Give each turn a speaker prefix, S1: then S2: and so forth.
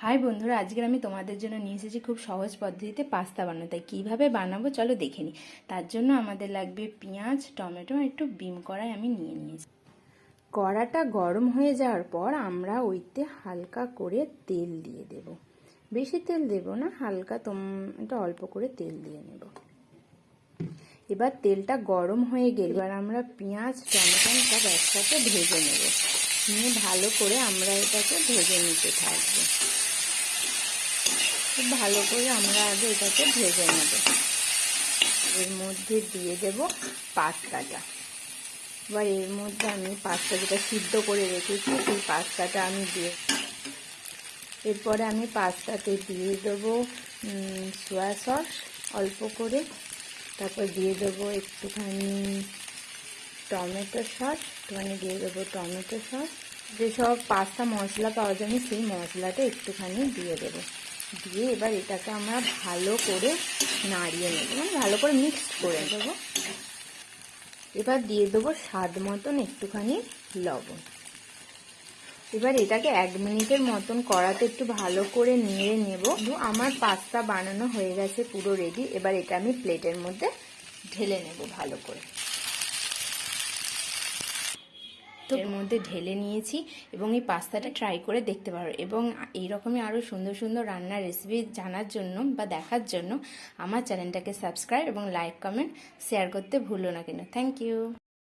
S1: High বন্ধুরা, আজকের আমি তোমাদের জন্য নিয়ে এসেছি খুব সহজ পদ্ধতিতে পাস্তা বানানো। তাই কীভাবে বানাবো চলো দেখে নিই। তার জন্য আমাদের লাগবে পেঁয়াজ, টমেটো আর একটু বিম কড়াই আমি নিয়ে নিয়েছি। কড়াটা গরম হয়ে যাওয়ার পর আমরা ওইতে হালকা করে তেল দিয়ে দেব। বেশি তেল দেব না, হালকা এটা অল্প করে তেল দিয়ে নেব। এবার তেলটা গরম হয়ে গেলে এবার আমরা পেঁয়াজ, টমেটো সব একসাথে ভেজে নেব। নিয়ে ভালো করে আমরা এটাকে ভেজে নিতে থাকবো। খুব ভালো করে আমরা আগে এটাকে ভেজে নেব। এর মধ্যে দিয়ে দেব পাস্তাটা। এবার এর মধ্যে আমি পাস্তা যেটা সিদ্ধ করে রেখেছি সেই পাস্তাটা আমি দিয়ে, এরপরে আমি পাস্তাতে দিয়ে দেবো সয়া সস অল্প করে, তারপর দিয়ে দেবো একটুখানি টমেটো সস, দিয়ে দেবো টমেটো সস। যেসব পাস্তা মশলা পাওয়া যায় সেই মশলাটা একটুখানি দিয়ে দেবো। দিয়ে এবার এটাকে আমরা ভালো করে নাড়িয়ে নেব, ভালো করে মিক্সড করে দেবো। এবার দিয়ে দেবো স্বাদ মতন একটুখানি লবণ। এবার এটাকে 1 মিনিটের মতন কড়াতে একটু ভালো করে নেড়ে নেব। আমার পাস্তা বানানো হয়ে গেছে, পুরো রেডি। এবার এটা আমি প্লেটের মধ্যে ঢেলে নেব ভালো করে। এর মধ্যে ঢেলে নিয়েছি এবং এই পাস্তাটা ট্রাই করে দেখতে পারো। এবং এইরকমই আরও সুন্দর সুন্দর রান্নার রেসিপি জানার জন্য বা দেখার জন্য আমার চ্যানেলটাকে সাবস্ক্রাইব এবং লাইক, কমেন্ট, শেয়ার করতে ভুলো না কেন। Thank you.